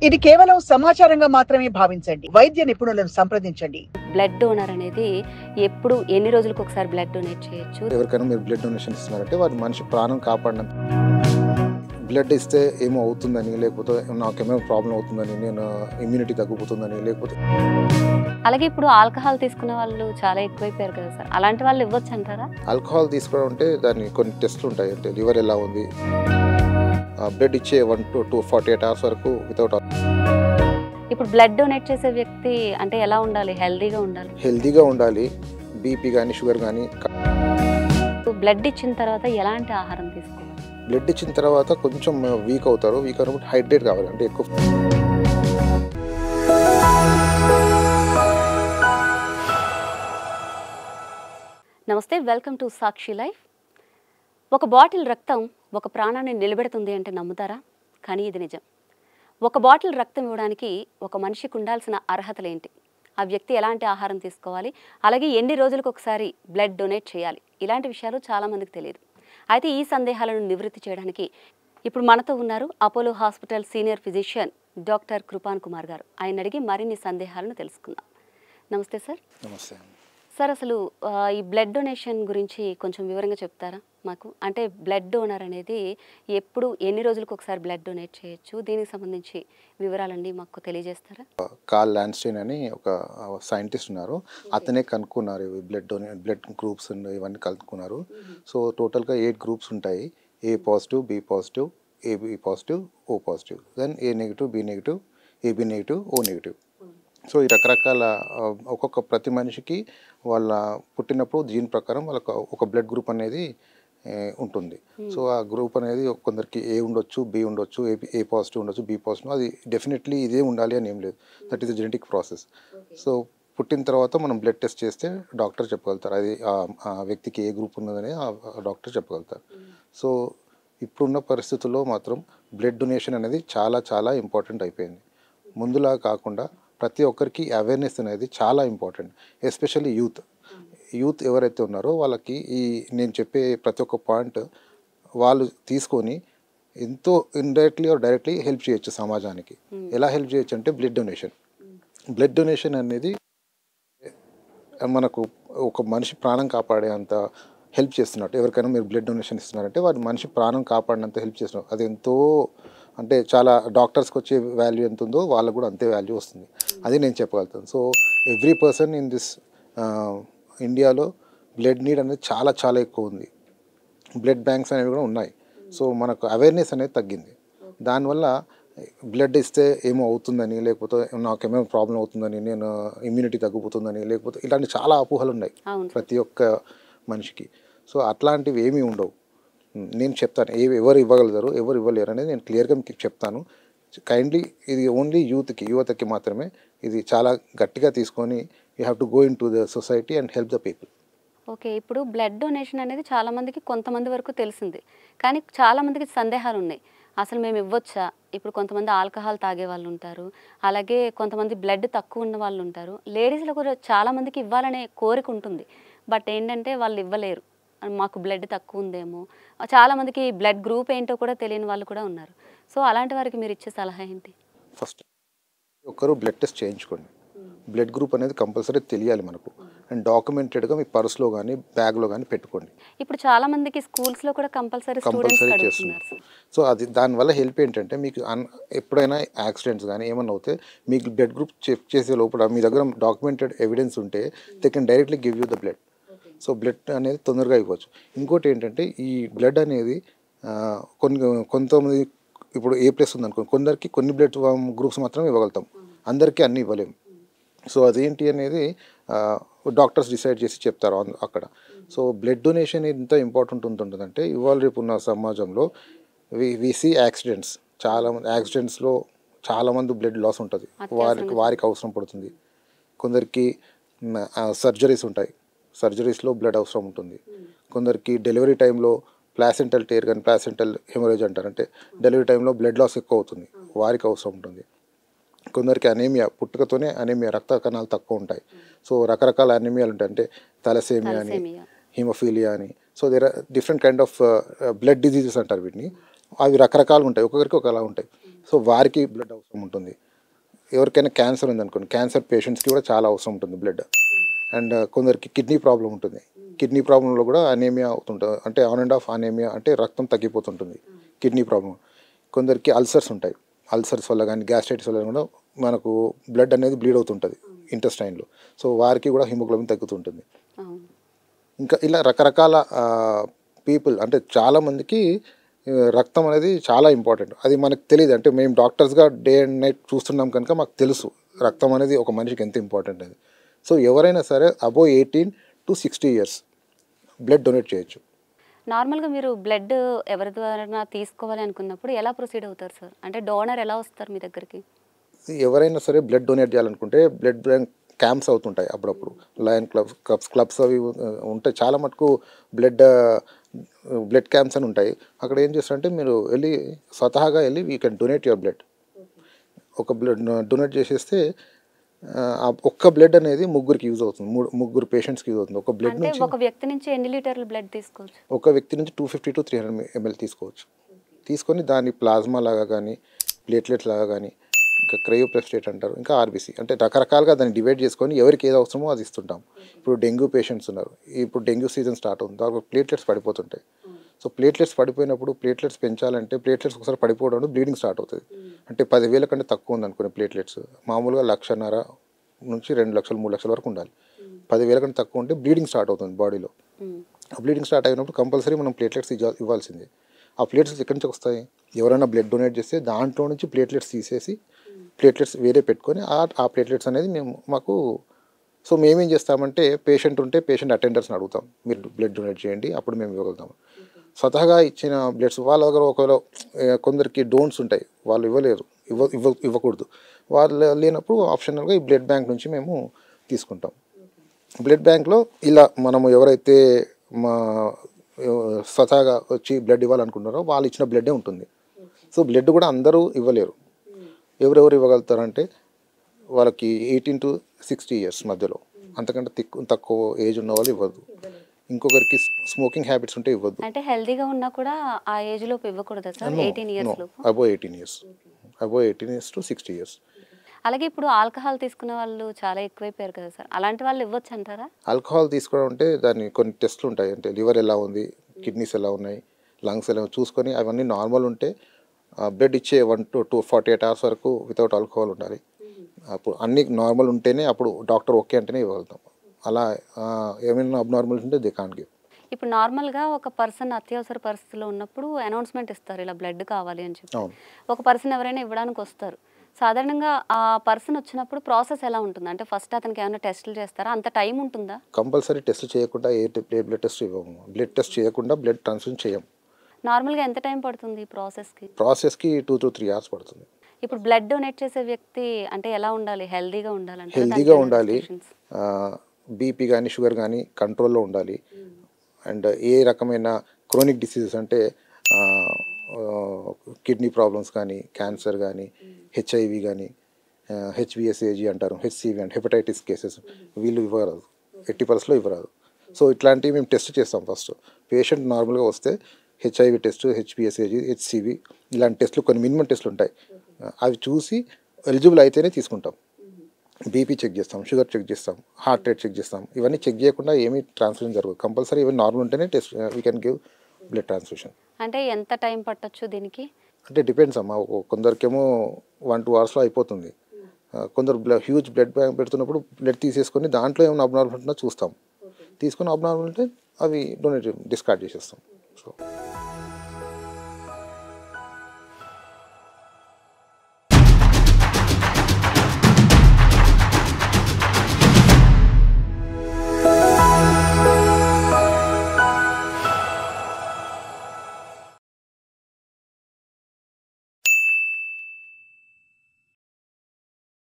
ఇది కేవలం సమాచారంగా మాత్రమే భావించండి. వైద్య నిపుణులను సంప్రదించండి. బ్లడ్ డోనర్ అనేది ఎప్పుడు ఎన్ని రోజులకు ఒకసారి బ్లడ్ డొనేట్ చేయొచ్చు? ఎవరికైనా మీరు బ్లడ్ డొనేషన్ ఇస్తున్నారంటే వారి మనిషి ప్రాణం కాపాడినంత. బ్లడ్ ఇస్తే ఏమో అవుతుందని, లేకపోతే నాకేమో ప్రాబ్లం అవుతుందని, నేను ఇమ్యూనిటీ తగ్గిపోతుందని, లేకపోతే అలాగే ఇప్పుడు ఆల్కహాల్ తీసుకునే వాళ్ళు చాలా ఎక్కువైపోయారు కదా సార్, అలాంటి వాళ్ళు ఇవ్వచ్చు అంటారా? ఆల్కహాల్ తీసుకోవడం అంటే దాన్ని కొన్ని టెస్ట్లు ఉంటాయి. అంటే లివర్ ఎలా ఉంది, బ్లడ్ ఇచ్చే 1 to 48 hours వరకు వితౌట్. ఇప్పుడు బ్లడ్ డొనేట్ చేసే వ్యక్తి అంటే ఎలా ఉండాలి? హెల్దీగా ఉండాలి. బీపీ కానీ షుగర్ కానీ. బ్లడ్ ఇచ్చిన తర్వాత ఎలాంటి ఆహారం తీసుకోవాలి? బ్లడ్ ఇచ్చిన తర్వాత కొంచెం వీక్ అవుతారు. వీక్ అయినప్పుడు హైడ్రేట్ కావాలి. అంటే ఎక్కువ. నమస్తే, వెల్కమ్ టు సాక్షి లైఫ్. ఒక బాటిల్ రక్తం ఒక ప్రాణాన్ని నిలబెడుతుంది అంటే నమ్ముతారా? కానీ ఇది నిజం. ఒక బాటిల్ రక్తం ఇవ్వడానికి ఒక మనిషికి ఉండాల్సిన అర్హతలేంటి, ఆ వ్యక్తి ఎలాంటి ఆహారం తీసుకోవాలి, అలాగే ఎన్ని రోజులకు ఒకసారి బ్లడ్ డొనేట్ చేయాలి, ఇలాంటి విషయాలు చాలామందికి తెలియదు. అయితే ఈ సందేహాలను నివృత్తి చేయడానికి ఇప్పుడు మనతో ఉన్నారు Apollo hospital senior physician doctor Kripan Kumar గారు. ఆయన అడిగి మరిన్ని సందేహాలను తెలుసుకుందాం. నమస్తే సార్. నమస్తే సార్, అసలు ఈ బ్లడ్ డొనేషన్ గురించి కొంచెం వివరంగా చెప్తారా మాకు? అంటే బ్లడ్ డోనర్ అనేది ఎప్పుడు ఎన్ని రోజులకు ఒకసారి బ్లడ్ డొనేట్ చేయొచ్చు, దీనికి సంబంధించి వివరాలండి మాకు తెలియజేస్తారా? కార్ల్ ల్యాండ్స్టైన్ అని ఒక సైంటిస్ట్ ఉన్నారు. అతనే కనుక్కున్నారు బ్లడ్ గ్రూప్స్ ఇవన్నీ కనుక్కున్నారు. సో టోటల్గా 8 గ్రూప్స్ ఉంటాయి. A positive, B positive, AB positive, O positive, then A negative, B negative, AB negative, O negative. So ఈ రకరకాల ఒక్కొక్క ప్రతి మనిషికి వాళ్ళ పుట్టినప్పుడు జీన్ ప్రకారం వాళ్ళకి ఒక బ్లడ్ గ్రూప్ అనేది ఉంటుంది. సో ఆ గ్రూప్ అనేది కొందరికి ఏ ఉండొచ్చు, బి ఉండొచ్చు, ఏ పాజిటివ్ ఉండొచ్చు, బి పాజిటివ్. అది డెఫినెట్లీ ఇదే ఉండాలి అని ఏం లేదు. That is the genetic process. So పుట్టిన తర్వాత మనం బ్లడ్ టెస్ట్ చేస్తే డాక్టర్ చెప్పగలుగుతారు అది ఆ వ్యక్తికి ఏ గ్రూప్ ఉన్నదని ఆ డాక్టర్ చెప్పగలుగుతారు. సో ఇప్పుడున్న పరిస్థితుల్లో మాత్రం బ్లడ్ డొనేషన్ అనేది చాలా చాలా ఇంపార్టెంట్ అయిపోయింది. ముందులా కాకుండా ప్రతి ఒక్కరికి అవేర్నెస్ అనేది చాలా ఇంపార్టెంట్. ఎస్పెషల్లీ యూత్ ఎవరైతే ఉన్నారో వాళ్ళకి ఈ నేను చెప్పే ప్రతి ఒక్క పాయింట్ వాళ్ళు తీసుకొని ఎంతో ఇండైరెక్ట్లీ ఆర్ డైరెక్ట్లీ హెల్ప్ చేయొచ్చు సమాజానికి. ఎలా హెల్ప్ చేయొచ్చు అంటే బ్లడ్ డొనేషన్ అనేది మనకు ఒక మనిషి ప్రాణం కాపాడే అంత హెల్ప్ చేస్తున్నట్టు. ఎవరికైనా మీరు బ్లడ్ డొనేషన్ ఇస్తున్నారంటే వారి మనిషి ప్రాణం కాపాడినంత హెల్ప్ చేస్తున్నారు. అది ఎంతో అంటే చాలా డాక్టర్స్కి వచ్చే వాల్యూ ఎంత ఉందో వాళ్ళకు కూడా అంతే వాల్యూ వస్తుంది. అది నేను చెప్పగలుగుతాను. So every person in this ఇండియాలో బ్లడ్ నీడ్ అనేది చాలా చాలా ఎక్కువ ఉంది. బ్లడ్ బ్యాంక్స్ అనేవి కూడా ఉన్నాయి. సో మనకు అవేర్నెస్ అనేది తగ్గింది. దానివల్ల బ్లడ్ ఇస్తే ఏమో అవుతుందని, లేకపోతే నాకేమో ప్రాబ్లం అవుతుందని, నేను ఇమ్యూనిటీ తగ్గిపోతుందని, లేకపోతే ఇలాంటి చాలా అపోహలు ఉన్నాయి ప్రతి ఒక్క మనిషికి. సో అట్లాంటివి ఏమీ ఉండవు. నేను చెప్తాను ఎవరు ఇవ్వగలుగుతారు, ఎవరు ఇవ్వలేరు అనేది నేను క్లియర్గా మీకు చెప్తాను. కైండ్లీ ఇది ఓన్లీ యువతకి మాత్రమే. ఇది చాలా గట్టిగా తీసుకొని you have to go in to the society and help the people. Okay, ఇప్పుడు బ్లడ్ డొనేషన్ అనేది చాలామందికి కొంతమంది వరకు తెలిసింది, కానీ చాలామందికి సందేహాలు ఉన్నాయి. అసలు మేము ఇవ్వచ్చా? ఇప్పుడు కొంతమంది ఆల్కహాల్ తాగే వాళ్ళు ఉంటారు, అలాగే కొంతమంది బ్లడ్ తక్కువ ఉన్న వాళ్ళు ఉంటారు. లేడీస్లో కూడా చాలామందికి ఇవ్వాలనే కోరిక ఉంటుంది, బట్ ఏంటంటే వాళ్ళు ఇవ్వలేరు. మాకు బ్లడ్ తక్కువ ఉందేమో, చాలామందికి బ్లడ్ గ్రూప్ ఏంటో కూడా తెలియని వాళ్ళు కూడా ఉన్నారు. సో అలాంటి వారికి మీరు ఇచ్చే సలహా ఏంటి? ఫస్ట్ ఒక్కరు బ్లడ్ టెస్ట్ చేయించుకోండి. బ్లడ్ గ్రూప్ అనేది కంపల్సరీ తెలియాలి మనకు. అండ్ డాక్యుమెంటెడ్గా మీ పర్స్లో కానీ బ్యాగ్లో కానీ పెట్టుకోండి. ఇప్పుడు చాలా మందికి స్కూల్స్లో కూడా కంపల్సరీ చేస్తున్నారు. సో అది దానివల్ల హెల్ప్ ఏంటంటే మీకు ఎప్పుడైనా యాక్సిడెంట్స్ కానీ ఏమన్నా అవుతే మీకు బ్లడ్ గ్రూప్ చెక్ చేసే లోపల మీ దగ్గర డాక్యుమెంటెడ్ ఎవిడెన్స్ ఉంటే they can directly give you the blood. So blood అనేది తొందరగా ఇవ్వచ్చు. ఇంకోటి ఏంటంటే ఈ బ్లడ్ అనేది కొంతమంది ఇప్పుడు ఏ ప్లస్ ఉందనుకో, కొందరికి కొన్ని బ్లడ్ గ్రూప్స్ మాత్రమే ఇవ్వగలుగుతాం, అందరికీ అన్నీ ఇవ్వలేము. సో అదేంటి అనేది డాక్టర్స్ డిసైడ్ చేసి చెప్తారు అక్కడ. సో బ్లడ్ డొనేషన్ ఎంత ఇంపార్టెంట్ ఉంటుందంటే ఇవాళ రేపు ఉన్న సమాజంలో వి సీ యాక్సిడెంట్స్. యాక్సిడెంట్స్లో చాలామంది బ్లడ్ లాస్ ఉంటుంది, వారికి అవసరం పడుతుంది. కొందరికి సర్జరీస్ ఉంటాయి, సర్జరీస్లో బ్లడ్ అవసరం ఉంటుంది. కొందరికి డెలివరీ టైంలో ప్లాసెంటల్ టేర్ కానీ ప్లాసెంటల్ హెమరేజ్ అంటారు, అంటే డెలివరీ టైంలో బ్లడ్ లాస్ ఎక్కువ అవుతుంది, వారికి అవసరం ఉంటుంది. కొందరికి అనీమియా, పుట్టుకతోనే అనీమియా, రక్త కణాలు తక్కువ ఉంటాయి. సో రకరకాల అనీమియాలు ఉంటాయి, అంటే థాలసేమియా అని, హిమోఫీలియా అని. So there are different kind of blood diseases అంటారు వీటిని. అవి రకరకాలు ఉంటాయి, ఒక్కొక్కరికి ఒకలా ఉంటాయి. సో వారికి బ్లడ్ అవసరం ఉంటుంది. ఎవరికైనా క్యాన్సర్ ఉందనుకోండి, క్యాన్సర్ పేషెంట్స్కి కూడా చాలా అవసరం ఉంటుంది బ్లడ్. అండ్ కొందరికి కిడ్నీ ప్రాబ్లం ఉంటుంది. కిడ్నీ ప్రాబ్లంలో కూడా అనేమియా అవుతుంటుంది, అంటే ఆన్ అండ్ ఆఫ్ అనేమియా, అంటే రక్తం తగ్గిపోతుంటుంది కిడ్నీ ప్రాబ్లం. కొందరికి అల్సర్స్ ఉంటాయి, అల్సర్స్ వల్ల కానీ గ్యాస్ట్రైటిస్ వల్ల కూడా మనకు బ్లడ్ అనేది బ్లీడ్ అవుతుంటుంది ఇంటెస్టైన్లో. సో వారికి కూడా హిమోగ్లోబిన్ తగ్గుతుంటుంది. ఇంకా ఇలా రకరకాల పీపుల్, అంటే చాలామందికి రక్తం అనేది చాలా ఇంపార్టెంట్. అది మనకు తెలియదు, అంటే మేము డాక్టర్స్గా డే అండ్ నైట్ చూస్తున్నాం కనుక మాకు తెలుసు రక్తం అనేది ఒక మనిషికి ఎంత ఇంపార్టెంట్ అది. సో ఎవరైనా సరే above 18 to 60 years blood donate చేయొచ్చు. నార్మల్గా మీరు బ్లడ్ ఎవరి ద్వారా తీసుకోవాలి అనుకున్నప్పుడు ఎలా ప్రొసీడ్ అవుతారు సార్? అంటే డోనర్ ఎలా వస్తారు మీ దగ్గరికి? ఎవరైనా సరే బ్లడ్ డొనేట్ చేయాలనుకుంటే బ్లడ్ బ్యాంక్ క్యాంప్స్ అవుతుంటాయి అప్పుడప్పుడు, లయన్ క్లబ్స్ అవి ఉంటాయి. చాలా మటుకు బ్లడ్ క్యాంప్స్ అని ఉంటాయి. అక్కడ ఏం చేస్తారంటే మీరు వెళ్ళి స్వతహాగా వెళ్ళి we can donate your blood. ఒక బ్లడ్ డొనేట్ చేసేస్తే ఒక్క బ్లడ్ అనేది ముగ్గురికి యూజ్ అవుతుంది, ముగ్గురు పేషెంట్స్కి యూజ్ అవుతుంది. ఒక బ్లడ్ నుంచి ఒక వ్యక్తి నుంచి ఎన్ని లీటర్లు బ్లడ్ తీసుకోవచ్చు? ఒక వ్యక్తి నుంచి 250 to 300 ml తీసుకోవచ్చు. తీసుకొని దాన్ని ప్లాస్మా లాగా కానీ, ప్లేట్లెట్స్ లాగా కానీ, ఇంకా క్రయోప్రెస్టేట్ అంటారు, ఇంకా ఆర్బీసీ, అంటే రకరకాలుగా దాన్ని డివైడ్ చేసుకొని ఎవరికి ఏది అవసరమో అది ఇస్తుంటాం. ఇప్పుడు డెంగ్యూ పేషెంట్స్ ఉన్నారు, ఇప్పుడు డెంగ్యూ సీజన్ స్టార్ట్ అవుతుంది, దానికి ప్లేట్లెట్స్ పడిపోతుంటాయి. సో ప్లేట్లెట్స్ పడిపోయినప్పుడు ప్లేట్లెట్స్ పెంచాలంటే ప్లేట్లెట్స్ ఒకసారి పడిపోవడం బ్లీడింగ్ స్టార్ట్ అవుతుంది. అంటే 10,000 కంటే తక్కువ ఉంది అనుకునే ప్లేట్లెట్స్ మామూలుగా 1,50,000 నుంచి 2 లక్షలు 3 లక్షల వరకు ఉండాలి. 10,000 కంటే తక్కువ ఉంటే బ్లీడింగ్ స్టార్ట్ అవుతుంది బాడీలో. ఆ బ్లీడింగ్ స్టార్ట్ అయినప్పుడు కంపల్సరీ మనం ప్లేట్లెట్స్ ఇవ్వాల్సిందే. ఆ ప్లేట్లెట్స్ ఎక్కడి నుంచి వస్తాయి? ఎవరైనా బ్లడ్ డొనేట్ చేస్తే దాంట్లో నుంచి ప్లేట్లెట్స్ తీసేసి ప్లేట్లెట్స్ వేరే పెట్టుకొని ఆ ప్లేట్లెట్స్ అనేది మాకు. సో మేమేం చేస్తామంటే పేషెంట్ ఉంటే పేషెంట్ అటెండర్స్ని అడుగుతాం, మీరు బ్లడ్ డొనేట్ చేయండి, అప్పుడు మేము ఇవ్వగలుగుతాం. స్వతహాగా ఇచ్చిన బ్లడ్స్ వాళ్ళ దగ్గర ఒకవేళ కొందరికి డోన్స్ ఉంటాయి, వాళ్ళు ఇవ్వలేరు, ఇవ్వకూడదు. వాళ్ళు లేనప్పుడు ఆప్షనల్గా ఈ బ్లడ్ బ్యాంక్ నుంచి మేము తీసుకుంటాం. బ్లడ్ బ్యాంక్లో ఇలా మనము ఎవరైతే మా స్వతహాగా వచ్చి బ్లడ్ ఇవ్వాలనుకుంటున్నారో వాళ్ళు ఇచ్చిన బ్లడ్డే ఉంటుంది. సో బ్లడ్ కూడా అందరూ ఇవ్వలేరు. ఎవరెవరు ఇవ్వగలుగుతారంటే వాళ్ళకి 18 to 60 years మధ్యలో, అంతకంటే తక్కువ ఏజ్ ఉన్న వాళ్ళు ఇవ్వద్దు. ఇంకొకరికి స్మోకింగ్ హ్యాబిట్స్ ఉంటే ఇవ్వద్దు. అంటే హెల్తీగా ఉన్నా కూడా ఆ ఏజ్ లోపు ఇవ్వకూడదు సార్? 18 years లోపు? Above 18 years, above 18 years to 60 years. అలాగే ఇప్పుడు ఆల్కహాల్ తీసుకునే వాళ్ళు చాలా ఎక్కువైపోయారు కదా సార్, అలాంటి వాళ్ళు ఇవ్వచ్చు అంటారా? ఆల్కహాల్ తీసుకోవడం అంటే దాన్ని కొన్ని టెస్ట్లు ఉంటాయి, అంటే లివర్ ఎలా ఉంది, కిడ్నీస్ ఎలా ఉన్నాయి, లంగ్స్ ఎలా చూసుకొని అవన్నీ నార్మల్ ఉంటే బ్లడ్ ఇచ్చే 1 to 48 hours వరకు వితౌట్ ఆల్కహాల్ ఉండాలి. అప్పుడు అన్నీ నార్మల్ ఉంటేనే అప్పుడు డాక్టర్ ఓకే అంటేనే ఇవ్వగలుగుతాం. అలా ఏమైనా అబ్నార్మల్ ఉంటే దే కాంట్ గివ్. ఇప్పుడు నార్మల్గా ఒక పర్సన్ అత్యవసర పరిస్థితిలో ఉన్నప్పుడు అనౌన్స్మెంట్ ఇస్తారు, ఇలా బ్లడ్ కావాలి అని చెప్పి. ఒక పర్సన్ ఎవరైనా ఇవ్వడానికి వస్తారు, సాధారణంగా ఆ పర్సన్ వచ్చినప్పుడు ప్రాసెస్ ఎలా ఉంటుంది? అంటే ఫస్ట్ అతనికి ఏమైనా టెస్టులు చేస్తారా? అంత టైం ఉంటుందా? కంపల్సరీ టెస్ట్ చేయకుండా ఏ బ్లడ్ టెస్ట్ ఇవ్వము. బ్లడ్ టెస్ట్ చేయకుండా బ్లడ్ ట్రాన్స్ఫ్యూజన్ చేయం. నార్మల్గా ఎంత టైం పడుతుంది ప్రాసెస్కి? 2 to 3 hours పడుతుంది. ఇప్పుడు బ్లడ్ డొనేట్ చేసే వ్యక్తి అంటే ఎలా ఉండాలి? హెల్దీగా ఉండాలంటే? హెల్దీగా ఉండాలి, బీపీ కానీ షుగర్ కానీ కంట్రోల్లో ఉండాలి. అండ్ ఏ రకమైన క్రోనిక్ డిసీజెస్ అంటే కిడ్నీ ప్రాబ్లమ్స్ కానీ, క్యాన్సర్ కానీ, హెచ్ఐవి కానీ, హెచ్బిఎస్ఏజీ అంటారు, హెచ్సివి అంటే హెపటైటిస్ కేసెస్, వీళ్ళు ఇవ్వరాదు, 80% ఇవ్వరాదు. సో ఇట్లాంటివి మేము టెస్ట్ చేస్తాం. ఫస్ట్ పేషెంట్ నార్మల్గా వస్తే హెచ్ఐవి టెస్ట్, హెచ్బిఎస్ఏజీ, హెచ్సివి ఇలాంటి టెస్టులు కొన్ని మినిమం టెస్టులు ఉంటాయి, అవి చూసి ఎలిజిబుల్ అయితేనే తీసుకుంటాం. బీపీ చెక్ చేస్తాం, షుగర్ చెక్ చేస్తాం, హార్ట్ రేట్ చెక్ చేస్తాం. ఇవన్నీ చెక్ చేయకుండా ఏమీ ట్రాన్స్ఫ్యూజన్ జరగదు. కంపల్సరీ ఇవన్నీ నార్మల్ ఉంటేనే test we can give blood transfusion. అంటే ఎంత టైం పట్టొచ్చు దీనికి? అంటే డిపెండ్స్ అమ్మా, కొందరికేమో 1-2 hours అయిపోతుంది. కొందరు హ్యూజ్ బ్లడ్ బ్యాంక్ పెడుతున్నప్పుడు బ్లడ్ తీసేసుకొని దాంట్లో ఏమైనా అబ్నార్మల్ ఉంటుందో చూస్తాం, తీసుకొని అబ్నార్మల్ ఉంటే అవి డిస్కార్డ్ చేసేస్తాం. సో